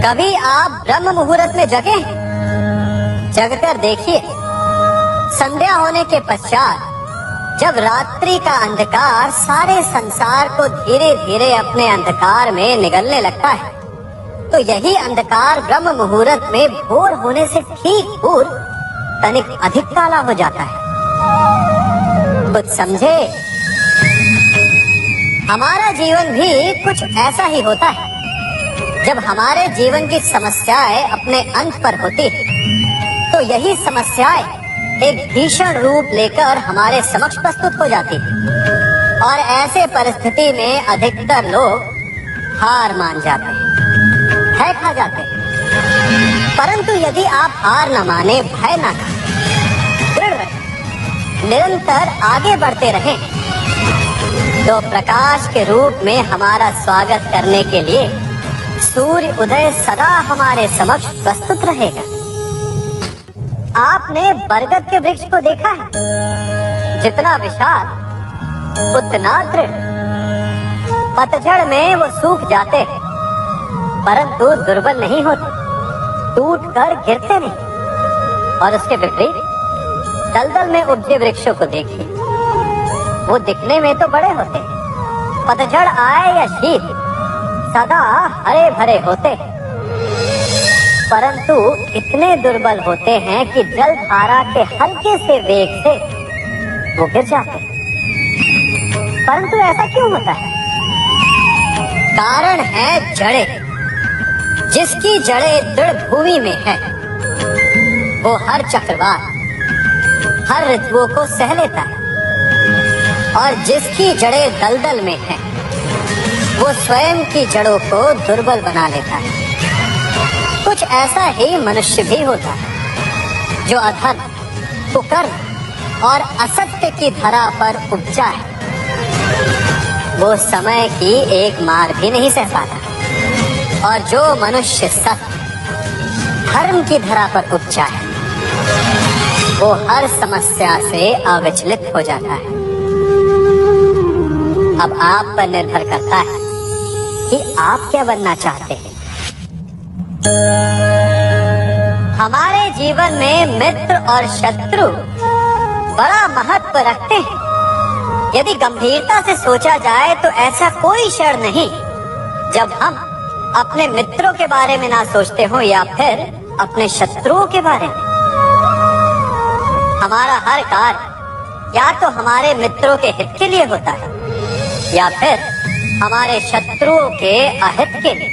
कभी आप ब्रह्म मुहूर्त में जगे? जगकर देखिए, संध्या होने के पश्चात जब रात्रि का अंधकार सारे संसार को धीरे धीरे अपने अंधकार में निगलने लगता है, तो यही अंधकार ब्रह्म मुहूर्त में भोर होने से ठीक पूर्व तनिक अधिक काला हो जाता है। कुछ समझे? हमारा जीवन भी कुछ ऐसा ही होता है। जब हमारे जीवन की समस्याएं अपने अंत पर होती है, तो यही समस्याएं एक भीषण रूप लेकर हमारे समक्ष प्रस्तुत हो जाती है और ऐसे परिस्थिति में अधिकतर लोग हार मान जाते हैं, भय खा जाते हैं। परंतु यदि आप हार न माने, भय न खाएं, दृढ़ रहें, निरंतर आगे बढ़ते रहें, तो प्रकाश के रूप में हमारा स्वागत करने के लिए सूर्य उदय सदा हमारे समक्ष प्रस्तुत रहेगा। आपने बरगद के वृक्ष को देखा है? जितना विशाल उतना दृढ़। पतझड़ में वो सूख जाते हैं, परंतु दुर्बल नहीं होते, टूटकर गिरते नहीं। और उसके विपरीत दलदल में उपजे वृक्षों को देखिए, वो दिखने में तो बड़े होते हैं, पतझड़ आए या शीत सदा हरे भरे होते हैं, परंतु इतने दुर्बल होते हैं कि जल धारा के हल्के से वेग से वो गिर जाते हैं। परंतु ऐसा क्यों होता है? कारण है जड़ें। जिसकी जड़ें दृढ़ भूमि में है, वो हर चक्रवात, हर ऋतुओं को सह लेता है, और जिसकी जड़ें दलदल में है, वो स्वयं की जड़ों को दुर्बल बना लेता है। कुछ ऐसा ही मनुष्य भी होता है, जो अधर्म, कुकर्म और असत्य की धरा पर उपजा है। वो समय की एक मार भी नहीं सह पाता, और जो मनुष्य सत्य, धर्म की धरा पर उपजा है, वो हर समस्या से अविचलित हो जाता है। अब आप पर निर्भर करता है कि आप क्या बनना चाहते हैं। हमारे जीवन में मित्र और शत्रु बड़ा महत्व रखते हैं। यदि गंभीरता से सोचा जाए तो ऐसा कोई क्षण नहीं जब हम अपने मित्रों के बारे में ना सोचते हो या फिर अपने शत्रुओं के बारे में। हमारा हर कार्य या तो हमारे मित्रों के हित के लिए होता है या फिर हमारे शत्रुओं के अहित के लिए।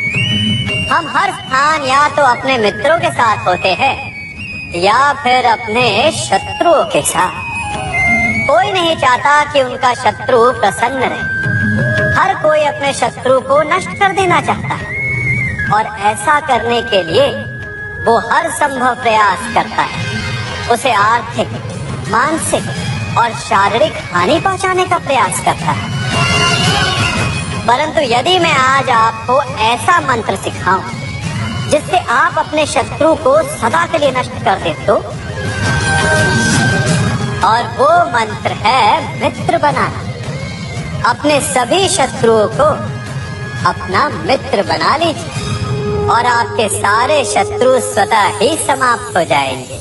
हम हर स्थान या तो अपने मित्रों के साथ होते हैं या फिर अपने शत्रुओं के साथ। कोई नहीं चाहता कि उनका शत्रु प्रसन्न रहे। हर कोई अपने शत्रु को नष्ट कर देना चाहता है, और ऐसा करने के लिए वो हर संभव प्रयास करता है। उसे आर्थिक, मानसिक और शारीरिक हानि पहुंचाने का प्रयास करता है। परंतु यदि मैं आज आपको ऐसा मंत्र सिखाऊं जिससे आप अपने शत्रु को सदा के लिए नष्ट कर दे, तो और वो मंत्र है मित्र बनाना। अपने सभी शत्रुओं को अपना मित्र बना लीजिए और आपके सारे शत्रु स्वतः ही समाप्त हो जाएंगे।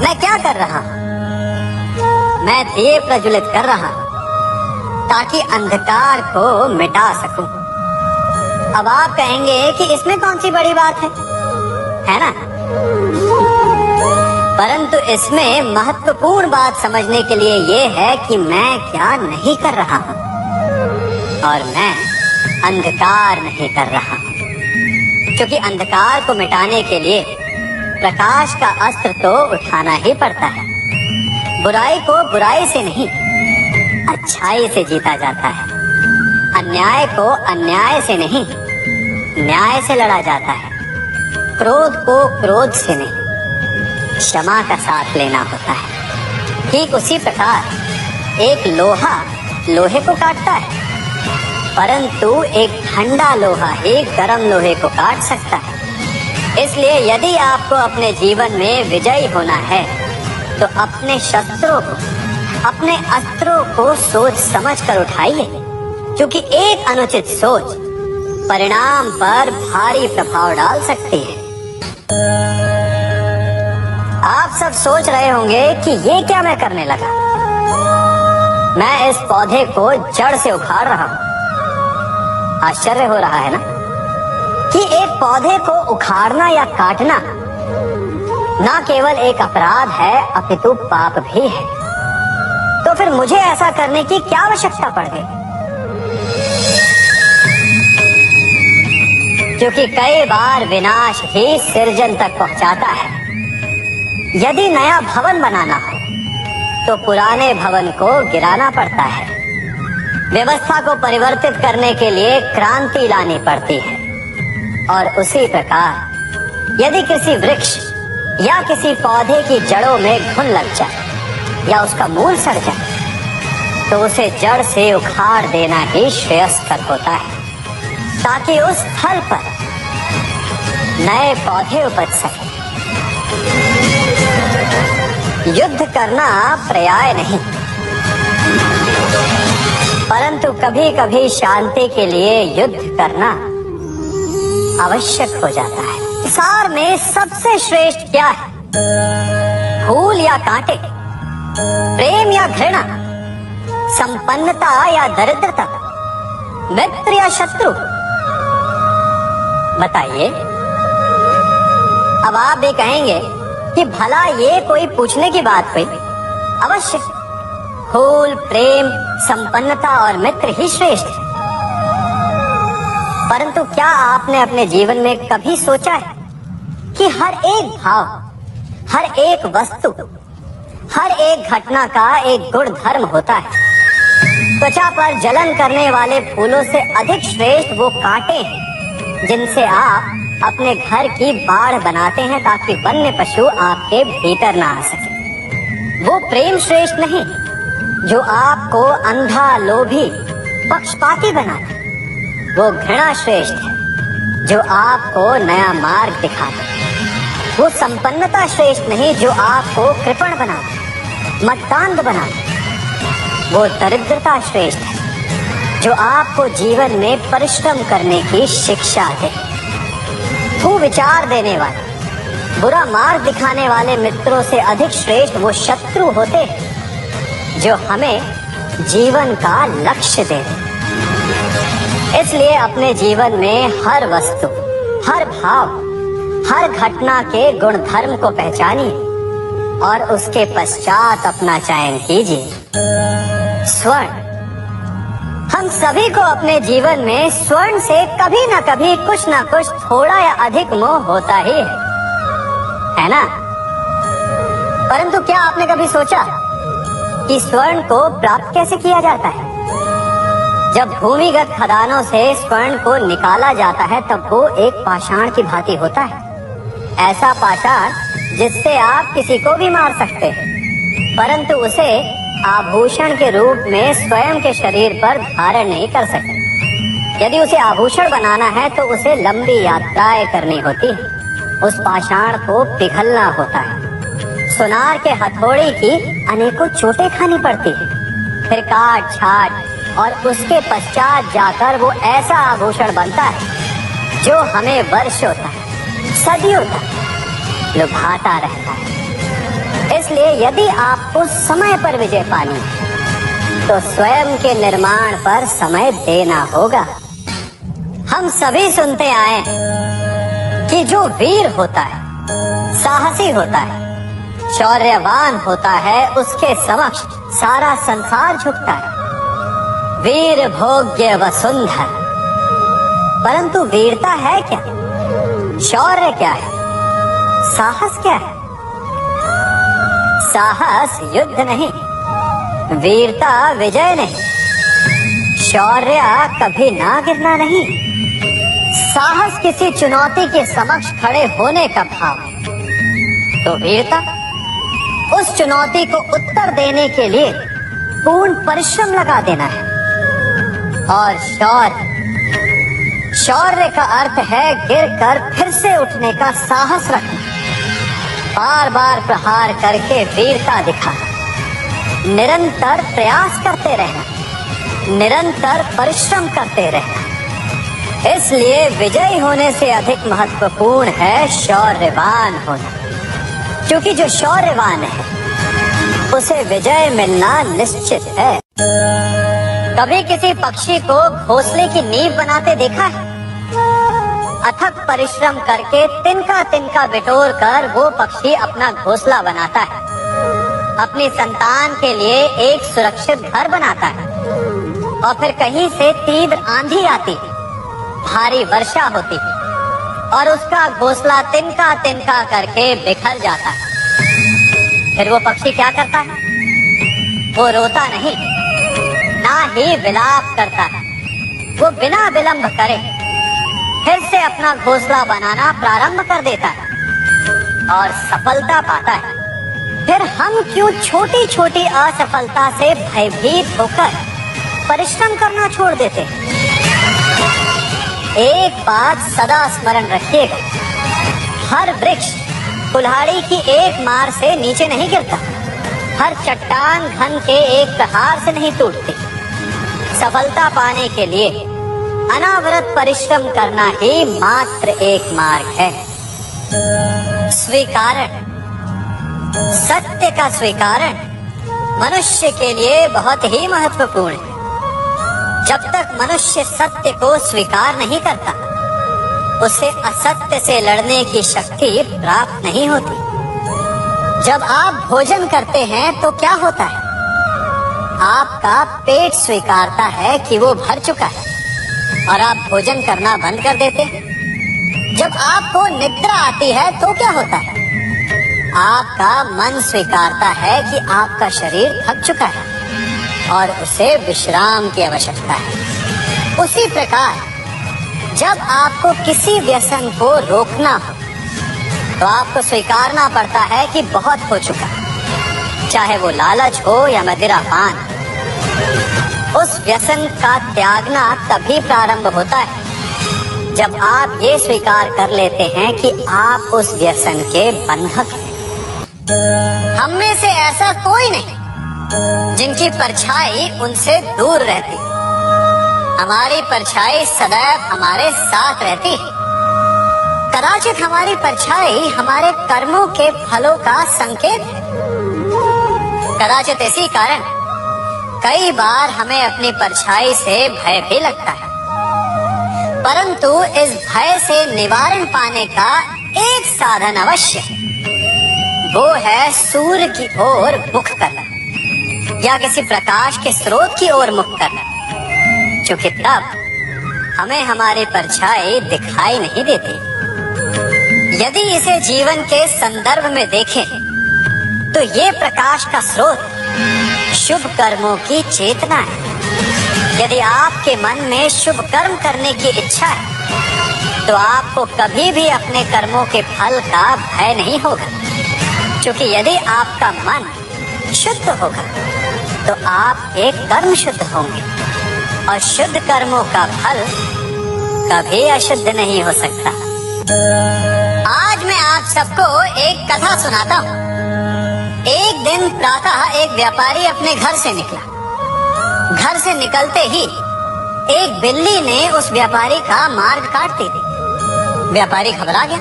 मैं क्या कर रहा हूं? मैं दिए प्रज्वलित कर रहा हूं ताकि अंधकार को मिटा सकूं। अब आप कहेंगे कि इसमें कौन सी बड़ी बात है ना? परंतु इसमें महत्वपूर्ण बात समझने के लिए ये है कि मैं क्या नहीं कर रहा हूं, और मैं अंधकार नहीं कर रहा हूं। क्योंकि अंधकार को मिटाने के लिए प्रकाश का अस्त्र तो उठाना ही पड़ता है। बुराई को बुराई से नहीं, अच्छाई से जीता जाता है। अन्याय को अन्याय से नहीं, न्याय से लड़ा जाता है। क्रोध को क्रोध से नहीं, क्षमा का साथ लेना होता है। ठीक उसी प्रकार एक लोहा लोहे को काटता है, परंतु एक ठंडा लोहा ही गर्म लोहे को काट सकता है। इसलिए यदि आपको अपने जीवन में विजयी होना है, तो अपने शस्त्रों को, अपने अस्त्रों को सोच समझ कर उठाइए, क्योंकि एक अनुचित सोच परिणाम पर भारी प्रभाव डाल सकती है। आप सब सोच रहे होंगे कि ये क्या मैं करने लगा। मैं इस पौधे को जड़ से उखाड़ रहा हूं। आश्चर्य हो रहा है ना कि एक पौधे को उखाड़ना या काटना ना केवल एक अपराध है अपितु पाप भी है। तो फिर मुझे ऐसा करने की क्या आवश्यकता पड़ गई? क्योंकि कई बार विनाश ही सृजन तक पहुंचाता है। यदि नया भवन बनाना हो तो पुराने भवन को गिराना पड़ता है। व्यवस्था को परिवर्तित करने के लिए क्रांति लानी पड़ती है। और उसी प्रकार यदि किसी वृक्ष या किसी पौधे की जड़ों में घुन लग जाए या उसका मूल सड़ जाए तो उसे जड़ से उखाड़ देना ही श्रेयस्कर होता है, ताकि उस स्थल पर नए पौधे उपज सके। युद्ध करना पर्याय नहीं, परंतु कभी कभी शांति के लिए युद्ध करना आवश्यक हो जाता है। संसार में सबसे श्रेष्ठ क्या है? फूल या कांटे, प्रेम या घृणा, संपन्नता या दरिद्रता, मित्र या शत्रु? बताइए। अब आप भी कहेंगे कि भला ये कोई पूछने की बात हुई? अवश्य फूल, प्रेम, संपन्नता और मित्र ही श्रेष्ठ है। परंतु क्या आपने अपने जीवन में कभी सोचा है कि हर एक भाव, हर एक वस्तु, हर एक घटना का एक गुण धर्म होता है? त्वचा पर जलन करने वाले फूलों से अधिक श्रेष्ठ वो कांटे हैं जिनसे आप अपने घर की बाढ़ बनाते हैं ताकि वन्य पशु आपके भीतर ना आ सके। वो प्रेम श्रेष्ठ नहीं जो आपको अंधा, लोभी, पक्षपाती बनाता। वो घृणा श्रेष्ठ है जो आपको नया मार्ग दिखाता। वो संपन्नता श्रेष्ठ नहीं जो आपको कृपण बनाता, मत्तांध बनाता। वो दरिद्रता श्रेष्ठ है जो आपको जीवन में परिश्रम करने की शिक्षा दे। कुविचार देने वाले, बुरा मार्ग दिखाने वाले मित्रों से अधिक श्रेष्ठ वो शत्रु होते हैं जो हमें जीवन का लक्ष्य देते। इसलिए अपने जीवन में हर वस्तु, हर भाव, हर घटना के गुण धर्म को पहचानिए और उसके पश्चात अपना चयन कीजिए। स्वर्ण। हम सभी को अपने जीवन में स्वर्ण से कभी न कभी कुछ न कुछ थोड़ा या अधिक मोह होता ही है ना? परंतु क्या आपने कभी सोचा कि स्वर्ण को प्राप्त कैसे किया जाता है? जब भूमिगत खदानों से स्वर्ण को निकाला जाता है तब वो एक पाषाण की भांति होता है। ऐसा पाषाण जिससे आप किसी को भी मार सकते हैं, परंतु उसे आभूषण के रूप में स्वयं के शरीर पर धारण नहीं कर सकते। यदि उसे आभूषण बनाना है तो उसे लंबी यात्राएं करनी होती है। उस पाषाण को पिघलना होता है। सुनार के हथौड़े की अनेकों चोटें खानी पड़ती है, फिर काट छाट और उसके पश्चात जाकर वो ऐसा आभूषण बनता है जो हमें वर्षों तक, सदियों तक लुभाता रहता है। इसलिए यदि आपको समय पर विजय पानी है तो स्वयं के निर्माण पर समय देना होगा। हम सभी सुनते आए कि जो वीर होता है, साहसी होता है, शौर्यवान होता है, उसके समक्ष सारा संसार झुकता है। वीर भोग्य वसुंधर। परंतु वीरता है क्या? शौर्य क्या है? साहस क्या है? साहस युद्ध नहीं, वीरता विजय नहीं, शौर्य कभी ना गिरना नहीं। साहस किसी चुनौती के समक्ष खड़े होने का भाव है, तो वीरता उस चुनौती को उत्तर देने के लिए पूर्ण परिश्रम लगा देना है। और शौर्य का अर्थ है गिरकर फिर से उठने का साहस रखना, बार बार प्रहार करके वीरता दिखाना, निरंतर प्रयास करते रहना, निरंतर परिश्रम करते रहना। इसलिए विजयी होने से अधिक महत्वपूर्ण है शौर्यवान होना, क्योंकि जो शौर्यवान है उसे विजय मिलना निश्चित है। कभी किसी पक्षी को घोंसले की नींव बनाते देखा है? अथक परिश्रम करके तिनका तिनका बिटोर कर वो पक्षी अपना घोंसला बनाता है, अपनी संतान के लिए एक सुरक्षित घर बनाता है। और फिर कहीं से तीव्र आंधी आती, भारी वर्षा होती और उसका घोंसला तिनका तिनका करके बिखर जाता है। फिर वो पक्षी क्या करता है? वो रोता नहीं, ना ही विलाप करता है। वो बिना विलंब करे फिर से अपना घोंसला बनाना प्रारंभ कर देता है और सफलता पाता है। फिर हम क्यों छोटी छोटी असफलता से भयभीत होकर परिश्रम करना छोड़ देते हैं? एक बात सदा स्मरण रखिएगा, हर वृक्ष कुल्हाड़ी की एक मार से नीचे नहीं गिरता, हर चट्टान घन के एक प्रहार से नहीं टूटती। सफलता पाने के लिए अनावरत परिश्रम करना ही मात्र एक मार्ग है। स्वीकारण, सत्य का स्वीकारण मनुष्य के लिए बहुत ही महत्वपूर्ण है। जब तक मनुष्य सत्य को स्वीकार नहीं करता, उसे असत्य से लड़ने की शक्ति प्राप्त नहीं होती। जब आप भोजन करते हैं तो क्या होता है? आपका पेट स्वीकारता है कि वो भर चुका है और आप भोजन करना बंद कर देते हैं। जब आपको निद्रा आती है तो क्या होता है? आपका मन स्वीकारता है कि आपका शरीर थक चुका है और उसे विश्राम की आवश्यकता है। उसी प्रकार जब आपको किसी व्यसन को रोकना हो तो आपको स्वीकारना पड़ता है कि बहुत हो चुका है, चाहे वो लालच हो या मदिरा पान। उस व्यसन का त्यागना तभी प्रारंभ होता है जब आप ये स्वीकार कर लेते हैं कि आप उस व्यसन के बंधक हैं। हम में से ऐसा कोई नहीं जिनकी परछाई उनसे दूर रहती। हमारी परछाई सदैव हमारे साथ रहती है। कदाचित हमारी परछाई हमारे कर्मों के फलों का संकेत है। कदाचित इसी कारण कई बार हमें अपनी परछाई से भय भी लगता है, परंतु इस भय से निवारण पाने का एक साधन अवश्य है। वो है सूर्य की ओर मुख करना या किसी प्रकाश के स्रोत की ओर मुख करना, क्योंकि तब हमें हमारी परछाई दिखाई नहीं देती। यदि इसे जीवन के संदर्भ में देखें तो ये प्रकाश का स्रोत शुभ कर्मों की चेतना है। यदि आपके मन में शुभ कर्म करने की इच्छा है तो आपको कभी भी अपने कर्मों के फल का भय नहीं होगा, क्योंकि यदि आपका मन शुद्ध होगा तो आपके कर्म शुद्ध होंगे और शुद्ध कर्मों का फल कभी अशुद्ध नहीं हो सकता। आज मैं आप सबको एक कथा सुनाता हूँ। एक दिन प्रातः एक व्यापारी अपने घर से निकला। घर से निकलते ही एक बिल्ली ने उस व्यापारी का मार्ग काट दी। व्यापारी घबरा गया,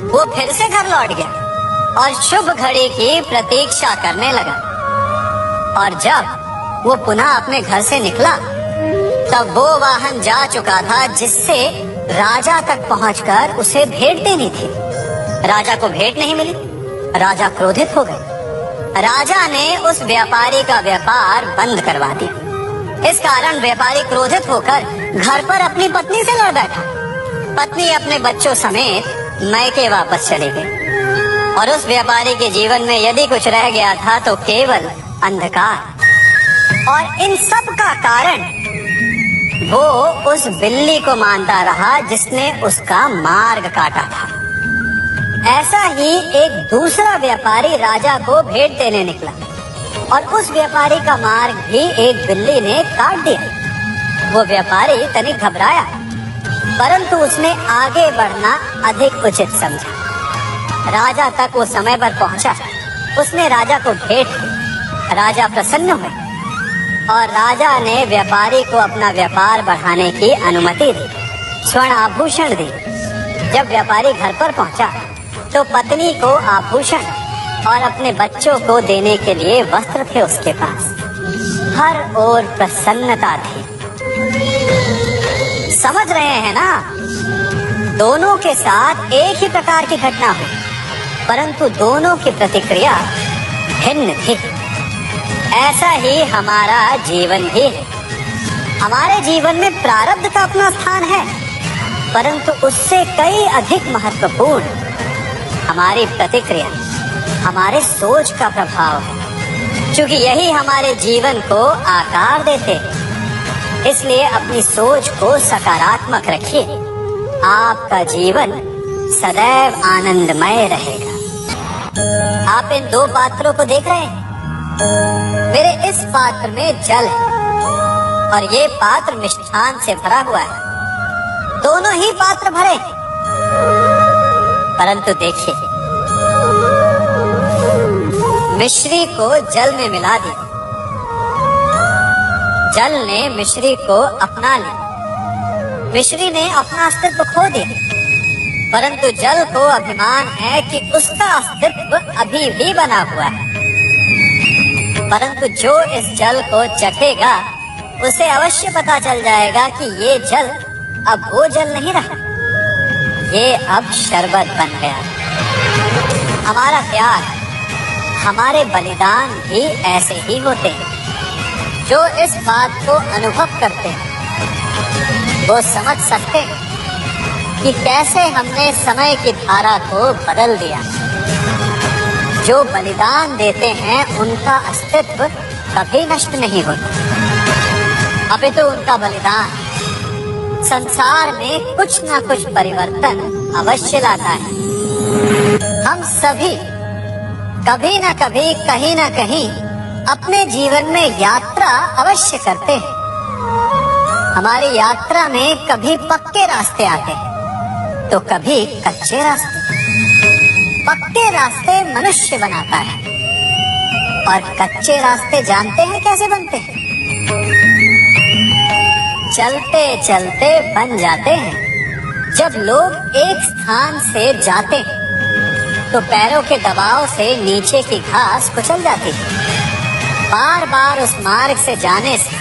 वो फिर से घर लौट गया और शुभ घड़ी की प्रतीक्षा करने लगा। और जब वो पुनः अपने घर से निकला तब वो वाहन जा चुका था जिससे राजा तक पहुंचकर उसे भेंट देनी थी। राजा को भेंट नहीं मिली। राजा क्रोधित हो गए। राजा ने उस व्यापारी का व्यापार बंद करवा दिया। इस कारण व्यापारी क्रोधित होकर घर पर अपनी पत्नी से लड़ बैठा। पत्नी अपने बच्चों समेत मैके वापस चली गई और उस व्यापारी के जीवन में यदि कुछ रह गया था तो केवल अंधकार। और इन सब का कारण वो उस बिल्ली को मानता रहा जिसने उसका मार्ग काटा था। ऐसा ही एक दूसरा व्यापारी राजा को भेंट देने निकला और उस व्यापारी का मार्ग भी एक बिल्ली ने काट दिया। वो व्यापारी तनिक घबराया, परंतु उसने आगे बढ़ना अधिक उचित समझा। राजा तक वो समय पर पहुंचा। उसने राजा को भेंट दी। राजा प्रसन्न हुए और राजा ने व्यापारी को अपना व्यापार बढ़ाने की अनुमति दी। स्वर्ण आभूषण दी। जब व्यापारी घर पर पहुंचा तो पत्नी को आभूषण और अपने बच्चों को देने के लिए वस्त्र थे उसके पास। हर ओर प्रसन्नता थी। समझ रहे हैं ना, दोनों के साथ एक ही प्रकार की घटना हुई, परंतु दोनों की प्रतिक्रिया भिन्न थी। ऐसा ही हमारा जीवन भी है। हमारे जीवन में प्रारब्ध का अपना स्थान है, परंतु उससे कई अधिक महत्वपूर्ण हमारी प्रतिक्रिया, हमारे सोच का प्रभाव है, क्योंकि यही हमारे जीवन को आकार देते। इसलिए अपनी सोच को सकारात्मक रखिए, आपका जीवन सदैव आनंदमय रहेगा। आप इन दो पात्रों को देख रहे हैं। मेरे इस पात्र में जल है और ये पात्र मिष्ठान से भरा हुआ है। दोनों ही पात्र भरे, परंतु देखिए, मिश्री को जल में मिला दिया, जल ने मिश्री को अपना लिया, मिश्री ने अपना अस्तित्व खो दिया। परंतु जल को अभिमान है कि उसका अस्तित्व अभी भी बना हुआ है। परंतु जो इस जल को चखेगा उसे अवश्य पता चल जाएगा कि ये जल अब वो जल नहीं रहा, ये अब शरबत बन गया। हमारा प्यार, हमारे बलिदान भी ऐसे ही होते हैं। जो इस बात को अनुभव करते हैं वो समझ सकते हैं कि कैसे हमने समय की धारा को बदल दिया। जो बलिदान देते हैं उनका अस्तित्व कभी नष्ट नहीं होता, अपितु उनका बलिदान संसार में कुछ न कुछ परिवर्तन अवश्य लाता है। हम सभी कभी न कभी, कहीं न कहीं अपने जीवन में यात्रा अवश्य करते हैं। हमारी यात्रा में कभी पक्के रास्ते आते हैं तो कभी कच्चे रास्ते। पक्के रास्ते मनुष्य बनाता है और कच्चे रास्ते जानते हैं कैसे बनते हैं? चलते चलते बन जाते हैं। जब लोग एक स्थान से जाते हैं तो पैरों के दबाव से नीचे की घास कुचल जाती है। बार बार उस मार्ग से जाने से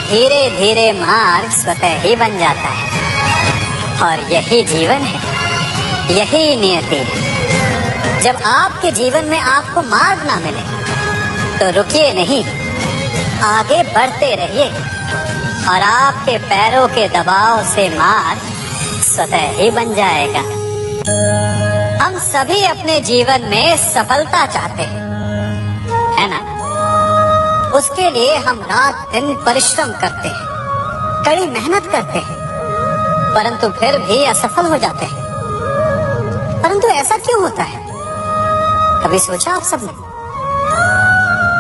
धीरे धीरे मार्ग स्वतः ही बन जाता है। और यही जीवन है, यही नियति है। जब आपके जीवन में आपको मार्ग ना मिले तो रुकिए नहीं, आगे बढ़ते रहिए और आपके पैरों के दबाव से मार्ग स्वतः ही बन जाएगा। हम सभी अपने जीवन में सफलता चाहते हैं, है ना? उसके लिए हम रात दिन परिश्रम करते हैं, कड़ी मेहनत करते हैं, परंतु फिर भी असफल हो जाते हैं। परंतु ऐसा क्यों होता है? कभी सोचा आप सबने?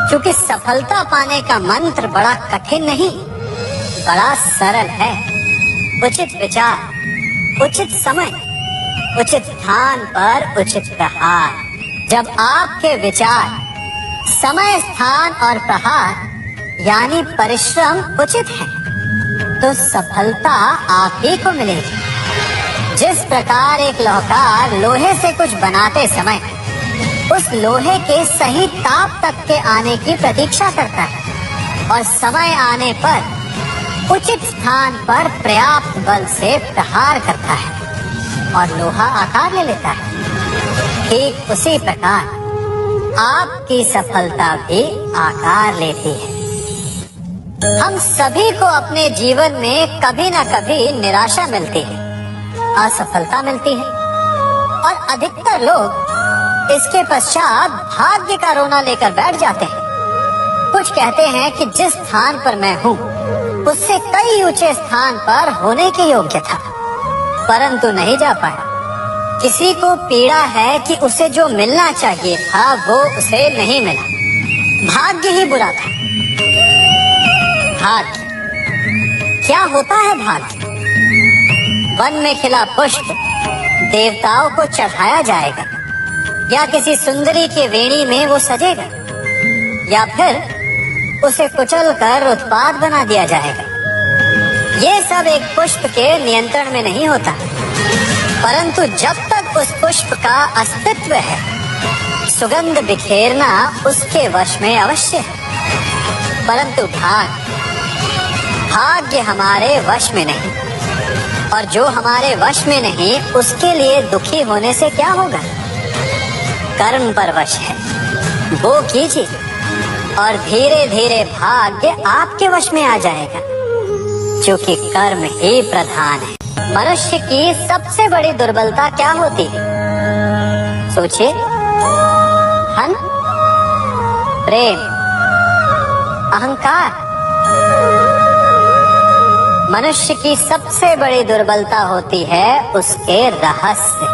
क्योंकि सफलता पाने का मंत्र बड़ा कठिन नहीं, बड़ा सरल है। उचित विचार, उचित समय, उचित स्थान पर उचित प्रहार। जब आपके विचार, समय, स्थान और प्रहार यानी परिश्रम उचित है तो सफलता आप ही को मिलेगी। जिस प्रकार एक लोहार लोहे से कुछ बनाते समय उस लोहे के सही ताप तक के आने की प्रतीक्षा करता है और समय आने पर उचित स्थान पर पर्याप्त बल से प्रहार करता है और लोहा आकार ले लेता है। ठीक उसी प्रकार आपकी सफलता भी आकार लेती है। हम सभी को अपने जीवन में कभी न कभी निराशा मिलती है, असफलता मिलती है और अधिकतर लोग इसके पश्चात भाग्य का रोना लेकर बैठ जाते हैं। कुछ कहते हैं कि जिस स्थान पर मैं हूँ उससे कई ऊंचे स्थान पर होने के योग्य था, परंतु नहीं जा पाया। किसी को पीड़ा है कि उसे जो मिलना चाहिए था वो उसे नहीं मिला, भाग्य ही बुरा था। भाग्य क्या होता है? भाग्य वन में खिला पुष्प देवताओं को चढ़ाया जाएगा, या किसी सुंदरी के वेणी में वो सजेगा, या फिर उसे कुचल कर उत्पाद बना दिया जाएगा। ये सब एक पुष्प के नियंत्रण में नहीं होता, परंतु जब तक उस पुष्प का अस्तित्व है, सुगंध बिखेरना उसके वश में अवश्य है। परंतु भाग्य हमारे वश में नहीं, और जो हमारे वश में नहीं उसके लिए दुखी होने से क्या होगा। कर्म पर वश है, वो कीजिए और धीरे धीरे भाग्य आपके वश में आ जाएगा, क्योंकि कर्म ही प्रधान है। मनुष्य की सबसे बड़ी दुर्बलता क्या होती है? सोचिए। धन, प्रेम, अहंकार। मनुष्य की सबसे बड़ी दुर्बलता होती है उसके रहस्य।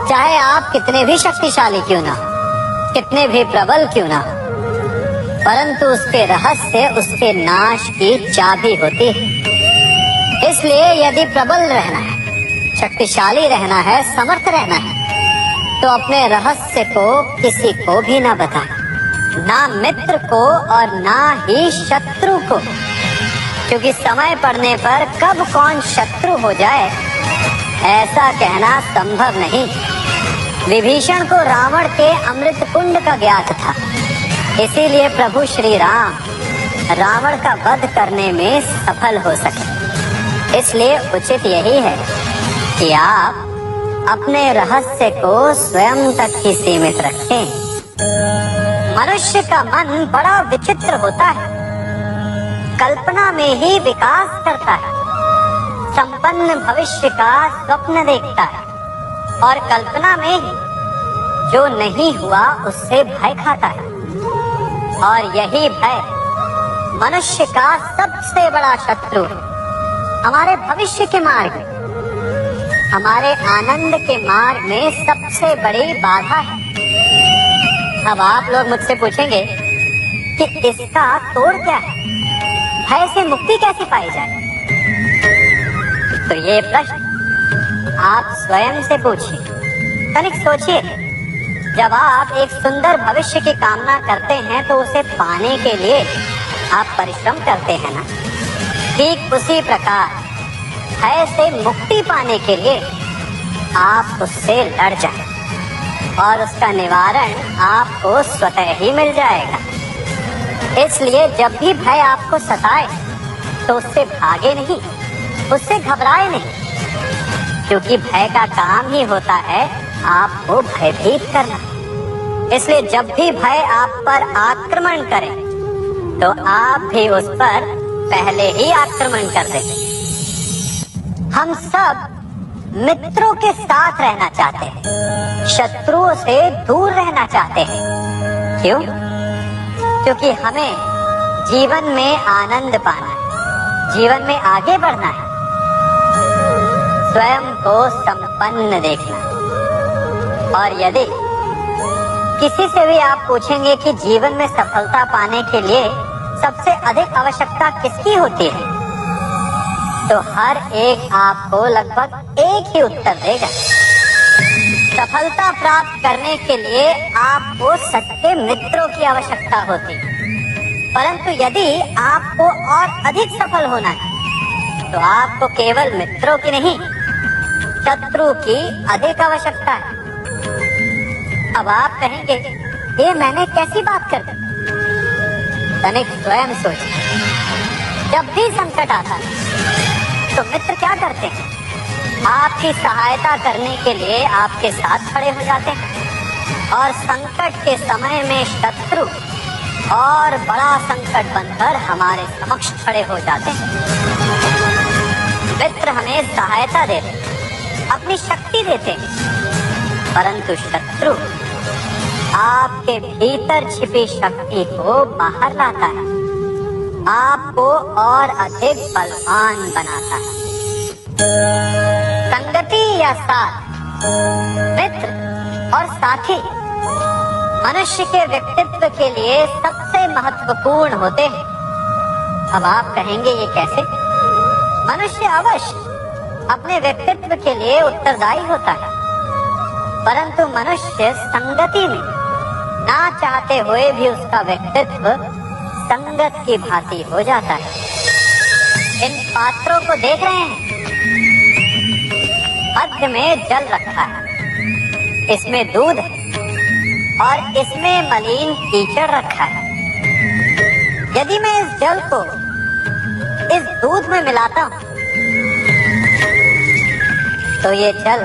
चाहे आप कितने भी शक्तिशाली क्यों ना हो, कितने भी प्रबल क्यों ना हो, परंतु उसके रहस्य उसके नाश की चाबी होती है। इसलिए यदि प्रबल रहना है, शक्तिशाली रहना है, समर्थ रहना है, तो अपने रहस्य को किसी को भी ना बताएं, ना मित्र को और ना ही शत्रु को, क्योंकि समय पड़ने पर कब कौन शत्रु हो जाए ऐसा कहना संभव नहीं। विभीषण को रावण के अमृत कुंड का ज्ञात था, इसीलिए प्रभु श्री राम रावण का वध करने में सफल हो सके। इसलिए उचित यही है कि आप अपने रहस्य को स्वयं तक ही सीमित रखें। मनुष्य का मन बड़ा विचित्र होता है, कल्पना में ही विकास करता है, संपन्न भविष्य का स्वप्न देखता है और कल्पना में ही जो नहीं हुआ उससे भय खाता है। और यही भय मनुष्य का सबसे बड़ा शत्रु है। हमारे भविष्य के मार्ग में, हमारे आनंद के मार्ग में सबसे बड़ी बाधा है। अब आप लोग मुझसे पूछेंगे कि इसका तोड़ क्या है, भय से मुक्ति कैसे पाई जाए? तो ये प्रश्न आप स्वयं से पूछिए, तनिक सोचिए। जब आप एक सुंदर भविष्य की कामना करते हैं तो उसे पाने के लिए आप परिश्रम करते हैं ना। ठीक उसी प्रकार भय से मुक्ति पाने के लिए आप उससे लड़ जाएं और उसका निवारण आपको स्वतः ही मिल जाएगा। इसलिए जब भी भय आपको सताए तो उससे भागे नहीं, उससे घबराए नहीं, क्योंकि भय का काम ही होता है आपको भयभीत करना। इसलिए जब भी भय आप पर आक्रमण करे तो आप भी उस पर पहले ही आक्रमण कर दें। हम सब मित्रों के साथ रहना चाहते हैं, शत्रुओं से दूर रहना चाहते हैं। क्यों? क्योंकि हमें जीवन में आनंद पाना है, जीवन में आगे बढ़ना है, स्वयं को संपन्न देखना है। और यदि किसी से भी आप पूछेंगे कि जीवन में सफलता पाने के लिए सबसे अधिक आवश्यकता किसकी होती है, तो हर एक आपको लगभग एक ही उत्तर देगा। सफलता प्राप्त करने के लिए आपको सच्चे मित्रों की आवश्यकता होती है, परंतु यदि आपको और अधिक सफल होना है तो आपको केवल मित्रों की नहीं, शत्रु की अधिक आवश्यकता है। अब आप कहेंगे ये मैंने कैसी बात कर दी? तनिक स्वयं सोचिए। जब भी संकट आता है तो मित्र क्या करते हैं? आपकी सहायता करने के लिए आपके साथ खड़े हो जाते हैं, और संकट के समय में शत्रु और बड़ा संकट बनकर हमारे समक्ष खड़े हो जाते हैं। मित्र हमें सहायता देते, अपनी शक्ति देते हैं, परंतु शत्रु आपके भीतर छिपी शक्ति को बाहर लाता है, आपको और अधिक बलवान बनाता है। संगति या साथ, मित्र और साथी मनुष्य के व्यक्तित्व के लिए सबसे महत्वपूर्ण होते हैं। अब आप कहेंगे ये कैसे? मनुष्य अवश्य अपने व्यक्तित्व के लिए उत्तरदायी होता है, परंतु मनुष्य संगति में ना चाहते हुए भी उसका व्यक्तित्व संगत की भांति हो जाता है। इन पात्रों को देख रहे हैं? मध्य में जल रखा है, इसमें दूध है और इसमें मलिन कीचड़ रखा है। यदि मैं इस जल को इस दूध में मिलाता हूं तो ये जल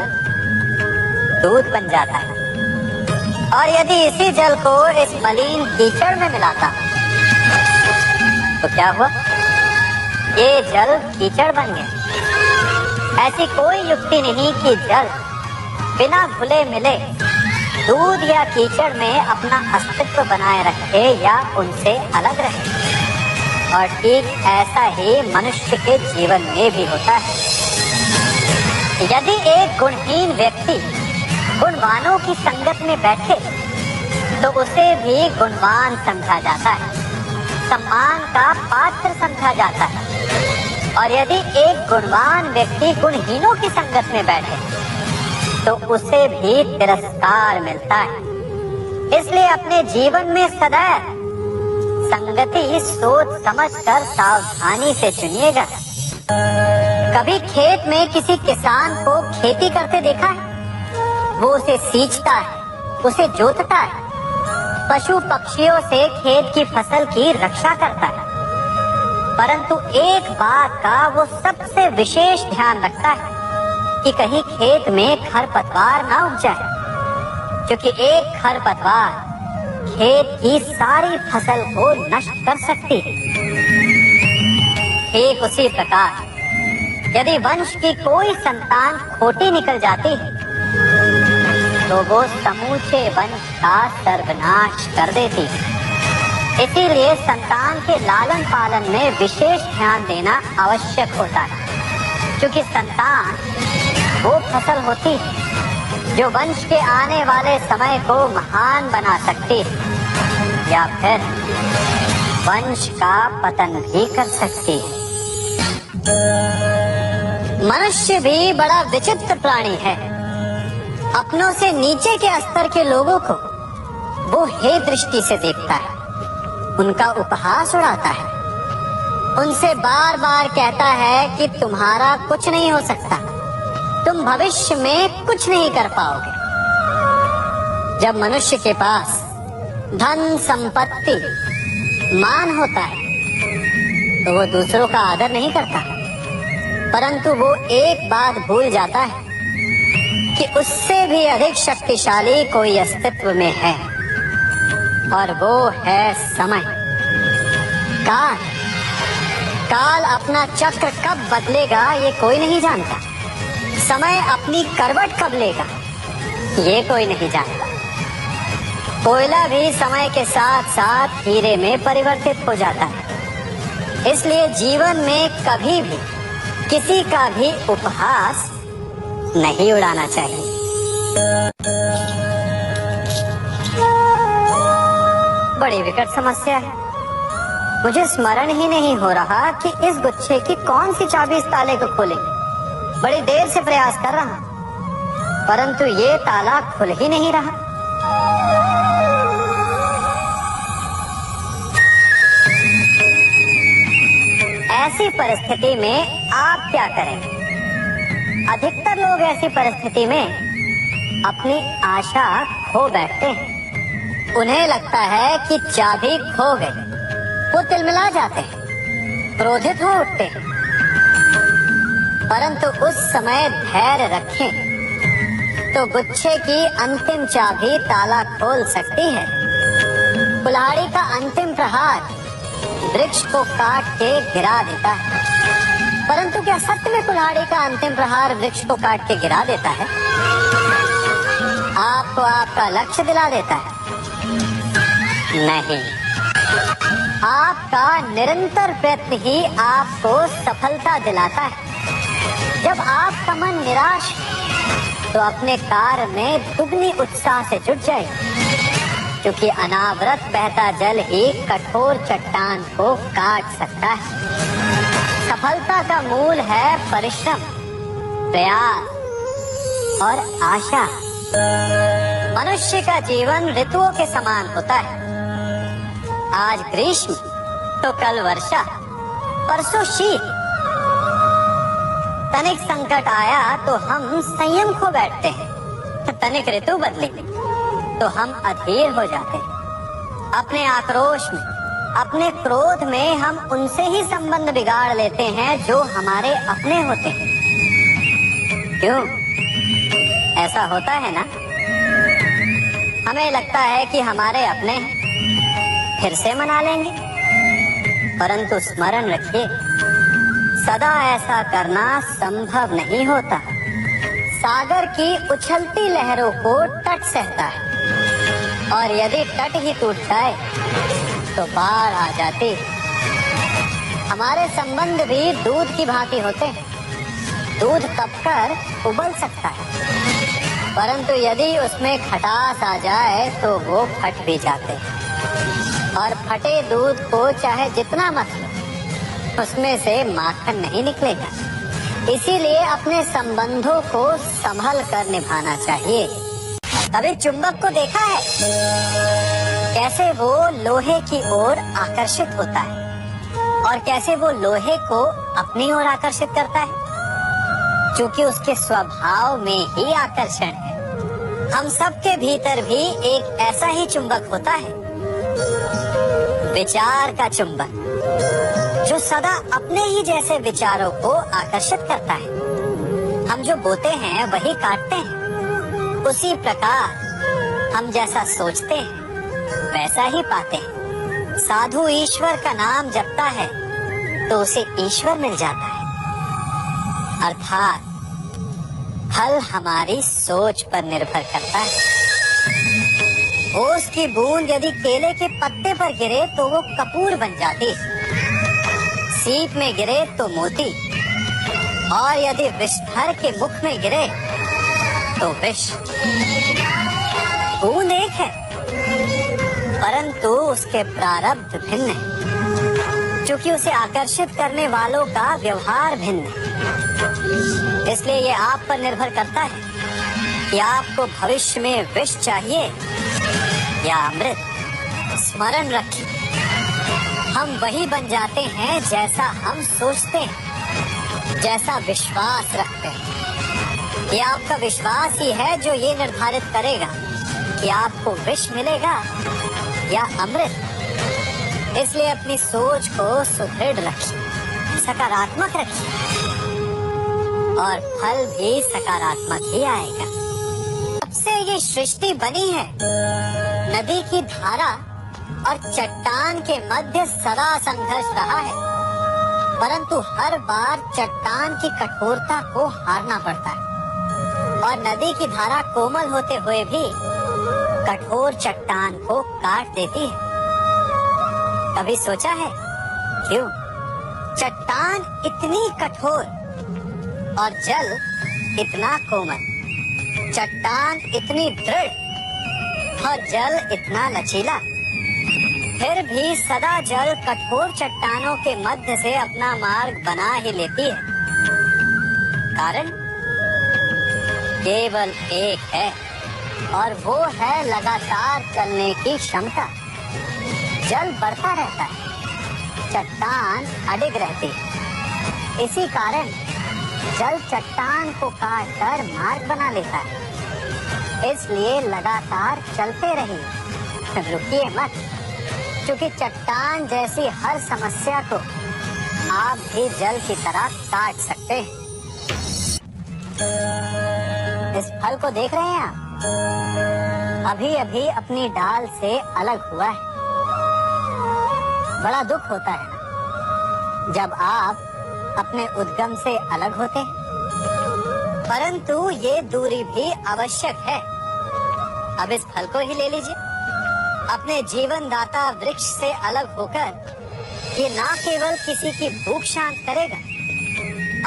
दूध बन जाता है, और यदि इसी जल को इस मलिन कीचड़ में मिलाता हूं तो क्या हुआ? ये जल कीचड़ बन गया। ऐसी कोई युक्ति नहीं कि जल बिना घुले मिले दूध या कीचड़ में अपना अस्तित्व बनाए रखे या उनसे अलग रहे। और ठीक ऐसा ही मनुष्य के जीवन में भी होता है। यदि एक गुणहीन व्यक्ति गुणवानों की संगत में बैठे तो उसे भी गुणवान समझा जाता है, सम्मान का पात्र समझा जाता है। और यदि एक गुणवान व्यक्ति गुणहीनों की संगत में बैठे तो उसे भी तिरस्कार मिलता है। इसलिए अपने जीवन में सदैव संगति सोच समझकर सावधानी से चुनिएगा। कभी खेत में किसी किसान को खेती करते देखा है? वो उसे सींचता है, उसे जोतता है, पशु पक्षियों से खेत की फसल की रक्षा करता है। परंतु एक बात का वो सबसे विशेष ध्यान रखता है कि कहीं खेत में खरपतवार ना उग जाए, क्योंकि एक खरपतवार खेत की सारी फसल को नष्ट कर सकती है। ठीक उसी प्रकार यदि वंश की कोई संतान खोटी निकल जाती है तो वो समूचे वंश का सर्वनाश कर देती है। इसीलिए संतान के लालन पालन में विशेष ध्यान देना आवश्यक होता है, क्योंकि संतान वो फसल होती है जो वंश के आने वाले समय को महान बना सकती है या फिर वंश का पतन भी कर सकती है। मनुष्य भी बड़ा विचित्र प्राणी है। अपनों से नीचे के स्तर के लोगों को वो हे दृष्टि से देखता है, उनका उपहास उड़ाता है, उनसे बार बार कहता है कि तुम्हारा कुछ नहीं हो सकता, तुम भविष्य में कुछ नहीं कर पाओगे। जब मनुष्य के पास धन संपत्ति मान होता है तो वो दूसरों का आदर नहीं करता, परंतु वो एक बात भूल जाता है कि उससे भी अधिक शक्तिशाली कोई अस्तित्व में है, और वो है समय। काल काल अपना चक्र कब बदलेगा ये कोई नहीं जानता। समय अपनी करवट कब लेगा ये कोई नहीं जानता। कोयला भी समय के साथ साथ हीरे में परिवर्तित हो जाता है। इसलिए जीवन में कभी भी किसी का भी उपहास नहीं उड़ाना चाहिए। बड़ी विकट समस्या है। मुझे स्मरण ही नहीं हो रहा कि इस गुच्छे की कौन सी चाबी इस ताले को खोलेगी। बड़ी देर से प्रयास कर रहा हूं, परंतु ये ताला खुल ही नहीं रहा। ऐसी परिस्थिति में आप क्या करें? अधिकतर लोग ऐसी परिस्थिति में अपनी आशा खो बैठते हैं। उन्हें लगता है कि चाबी खो गई। वो तिलमिला जाते हैं, क्रोधित हो उठते हैं। परंतु उस समय धैर्य रखें तो गुच्छे की अंतिम चाबी ताला खोल सकती है। कुल्हाड़ी का अंतिम प्रहार वृक्ष को काट के गिरा देता है, परंतु क्या सत्य में कुल्हाड़ी का अंतिम प्रहार वृक्ष को काट के गिरा देता है? आपको आपका लक्ष्य दिला देता है? नहीं, आपका निरंतर प्रयत्न ही आपको सफलता दिलाता है। जब आपका मन निराश तो अपने कार्य में दुगनी उत्साह से जुट जाए, क्योंकि अनावरत बहता जल ही कठोर चट्टान को काट सकता है। सफलता का मूल है परिश्रम, प्रयास और आशा। मनुष्य का जीवन ऋतुओं के समान होता है। आज ग्रीष्म तो कल वर्षा, परसों शीत तनिक संकट आया तो हम संयम खो बैठते हैं, तनिक ऋतु बदली तो हम अधीर हो जाते हैं। अपने आक्रोश में, अपने क्रोध में हम उनसे ही संबंध बिगाड़ लेते हैं जो हमारे अपने होते हैं। क्यों ऐसा होता है ना? हमें लगता है कि हमारे अपने फिर से मना लेंगे, परंतु स्मरण रखिए, सदा ऐसा करना संभव नहीं होता। सागर की उछलती लहरों को तट सहता है, और यदि तट ही टूट जाए तो बाढ़ आ जाती। हमारे संबंध भी दूध की भांति होते हैं। दूध तपकर उबल सकता है, परंतु यदि उसमें खटास आ जाए तो वो फट भी जाते हैं। और फटे दूध को चाहे जितना मत लो, उसमें से माखन नहीं निकलेगा। इसीलिए अपने संबंधों को संभल कर निभाना चाहिए। कभी चुंबक को देखा है कैसे वो लोहे की ओर आकर्षित होता है, और कैसे वो लोहे को अपनी ओर आकर्षित करता है? क्योंकि उसके स्वभाव में ही आकर्षण है। हम सबके भीतर भी एक ऐसा ही चुंबक होता है, विचार का चुंबक, जो सदा अपने ही जैसे विचारों को आकर्षित करता है। हम जो बोते हैं वही काटते हैं। उसी प्रकार हम जैसा सोचते हैं वैसा ही पाते हैं। साधु ईश्वर का नाम जपता है तो उसे ईश्वर मिल जाता है। अर्थात फल हमारी सोच पर निर्भर करता है। ओस की बूंद यदि केले के पत्ते पर गिरे तो वो कपूर बन जाती, सीप में गिरे तो मोती, और यदि विषधर के मुख में गिरे तो विष। बूंद एक है, परंतु उसके प्रारब्ध भिन्न है, क्योंकि उसे आकर्षित करने वालों का व्यवहार भिन्न है। इसलिए ये आप पर निर्भर करता है कि आपको भविष्य में विष चाहिए या अमृत। स्मरण रखिए, हम वही बन जाते हैं जैसा हम सोचते हैं, जैसा विश्वास रखते हैं। ये आपका विश्वास ही है जो ये निर्धारित करेगा कि आपको विष मिलेगा या अमृत। इसलिए अपनी सोच को सुदृढ़ रखिए, सकारात्मक रखिए, और फल भी सकारात्मक ही आएगा। सबसे ये सृष्टि बनी है नदी की धारा और चट्टान के मध्य सदा संघर्ष रहा है, परंतु हर बार चट्टान की कठोरता को हारना पड़ता है, और नदी की धारा कोमल होते हुए भी कठोर चट्टान को काट देती है। कभी सोचा है क्यों चट्टान इतनी कठोर और जल इतना कोमल? चट्टान इतनी दृढ़ और जल इतना लचीला, फिर भी सदा जल कठोर चट्टानों के मध्य से अपना मार्ग बना ही लेती है। कारण केवल एक है, और वो है लगातार चलने की क्षमता। जल बढ़ता रहता है, चट्टान अडिग रहती है। इसी कारण जल चट्टान को काटकर मार्ग बना लेता है। इसलिए लगातार चलते रहिए, रुकिए मत, क्योंकि चट्टान जैसी हर समस्या को आप भी जल की तरह काट सकते हैं। इस फल को देख रहे हैं आप? अभी अभी अपनी डाल से अलग हुआ है। बड़ा दुख होता है जब आप अपने उद्गम से अलग होते हैं, परंतु ये दूरी भी आवश्यक है। अब इस फल को ही ले लीजिए। अपने जीवन दाता वृक्ष से अलग होकर ये ना केवल किसी की भूख शांत करेगा,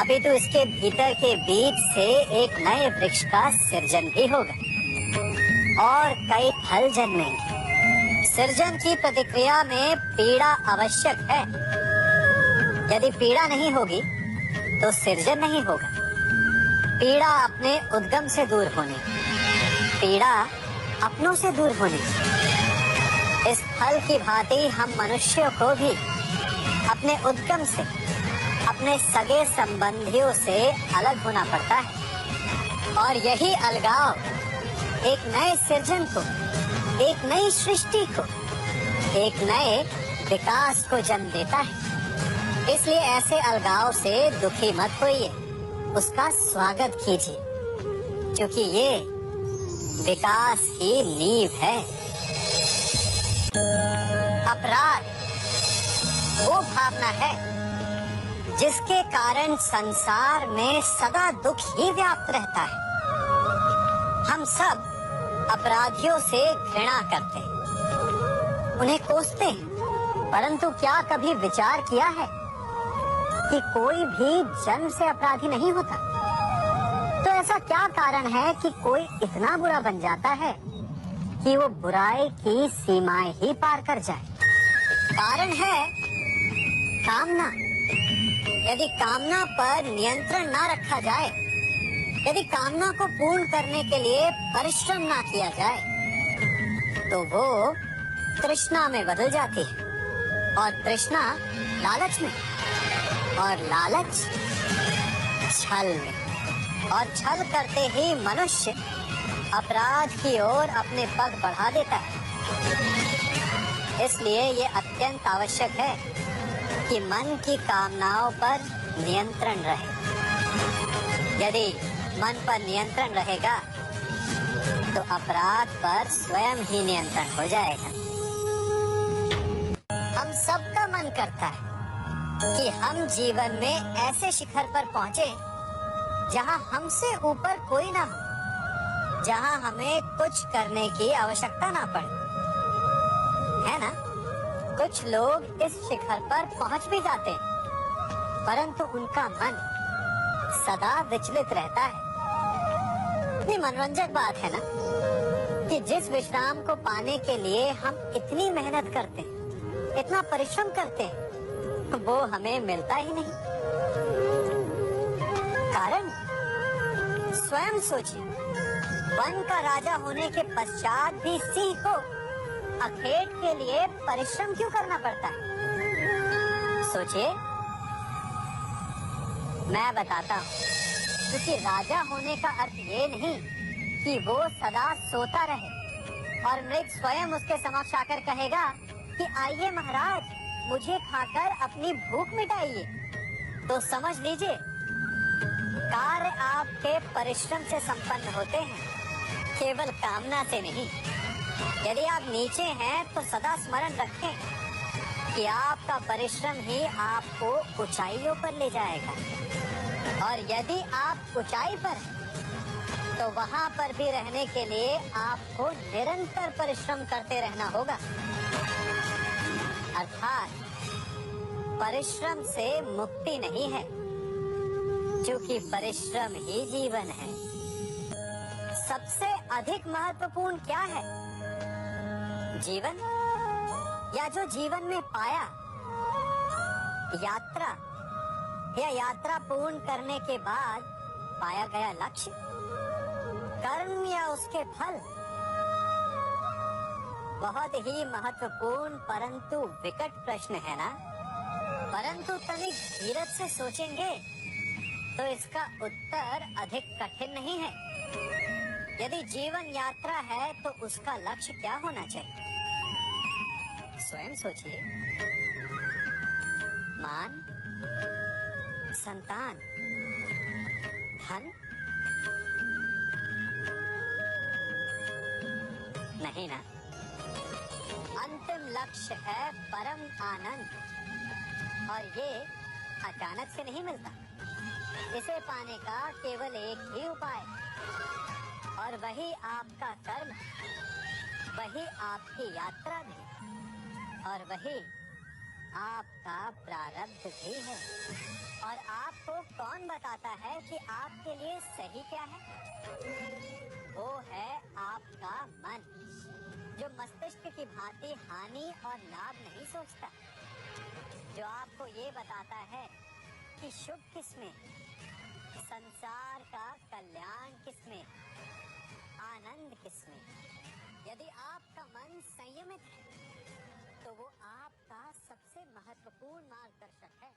अभी तो इसके भीतर के बीज से एक नए वृक्ष का सृजन भी होगा और कई फल जन्मेंगे। सृजन की प्रतिक्रिया में पीड़ा आवश्यक है। यदि पीड़ा नहीं होगी तो सृजन नहीं होगा। पीड़ा अपने उद्गम से दूर होने, पीड़ा अपनों से दूर होने। इस फल की भांति हम मनुष्यों को भी अपने उद्गम से, अपने सगे संबंधियों से अलग होना पड़ता है। और यही अलगाव एक नए सृजन को, एक नई सृष्टि को, एक नए विकास को जन्म देता है। इसलिए ऐसे अलगाव से दुखी मत होइए, उसका स्वागत कीजिए, क्योंकि ये विकास की नींव है। अपराध वो भावना है जिसके कारण संसार में सदा दुख ही व्याप्त रहता है। हम सब अपराधियों से घृणा करते हैं, उन्हें कोसते हैं, परंतु क्या कभी विचार किया है कि कोई भी जन्म से अपराधी नहीं होता? तो ऐसा क्या कारण है कि कोई इतना बुरा बन जाता है कि वो बुराई की सीमाएं ही पार कर जाए? कारण है कामना। यदि कामना पर नियंत्रण ना रखा जाए, यदि कामना को पूर्ण करने के लिए परिश्रम ना किया जाए, तो वो तृष्णा में बदल जाती है, और तृष्णा लालच में, और लालच छल में, और छल करते ही मनुष्य अपराध की ओर अपने पग बढ़ा देता है। इसलिए ये अत्यंत आवश्यक है कि मन की कामनाओं पर नियंत्रण रहे। यदि मन पर नियंत्रण रहेगा तो अपराध पर स्वयं ही नियंत्रण हो जाएगा। हम सबका मन करता है कि हम जीवन में ऐसे शिखर पर पहुंचे जहां हमसे ऊपर कोई ना हो, जहां हमें कुछ करने की आवश्यकता ना पड़े, है ना? कुछ लोग इस शिखर पर पहुंच भी जाते हैं, परंतु उनका मन सदा विचलित रहता है। इतनी मनोरंजक बात है ना कि जिस विश्राम को पाने के लिए हम इतनी मेहनत करते हैं, इतना परिश्रम करते हैं, वो हमें मिलता ही नहीं। कारण स्वयं सोचिए, वन का राजा होने के पश्चात भी सिंह को अखेट के लिए परिश्रम क्यों करना पड़ता है? सोचिए, मैं बताता हूँ। क्योंकि राजा होने का अर्थ ये नहीं कि वो सदा सोता रहे और मृग स्वयं उसके समक्ष आकर कहेगा कि आइए महाराज, मुझे खाकर अपनी भूख मिटाइए। तो समझ लीजिए, कार्य आपके परिश्रम से संपन्न होते हैं, केवल कामना से नहीं। यदि आप नीचे हैं तो सदा स्मरण रखें कि आपका परिश्रम ही आपको ऊंचाइयों पर ले जाएगा, और यदि आप ऊंचाई पर हैं तो वहां पर भी रहने के लिए आपको निरंतर परिश्रम करते रहना होगा। अर्थात परिश्रम से मुक्ति नहीं है, क्योंकि परिश्रम ही जीवन है। सबसे अधिक महत्वपूर्ण क्या है? जीवन, या जो जीवन में पाया, यात्रा, या यात्रा पूर्ण करने के बाद पाया गया लक्ष्य, कर्म या उसके फल? बहुत ही महत्वपूर्ण परंतु विकट प्रश्न है ना? परंतु तनिक धीरज से सोचेंगे तो इसका उत्तर अधिक कठिन नहीं है। यदि जीवन यात्रा है तो उसका लक्ष्य क्या होना चाहिए? स्वयं सोचिए। मान, संतान, धन? नहीं ना। अंतिम लक्ष्य है परम आनंद, और ये अचानक से नहीं मिलता। इसे पाने का केवल एक ही उपाय, और वही आपका कर्म, वही आपकी यात्रा भी, और वही आपका प्रारब्ध भी है। और आपको कौन बताता है कि आपके लिए सही क्या है? वो है आपका मन, जो मस्तिष्क की भांति हानि और लाभ नहीं सोचता, जो आपको ये बताता है कि शुभ किसमें, संसार का कल्याण किसमें, आनंद किसमें। यदि आपका मन संयमित है तो वो आपका सबसे महत्वपूर्ण मार्गदर्शक है।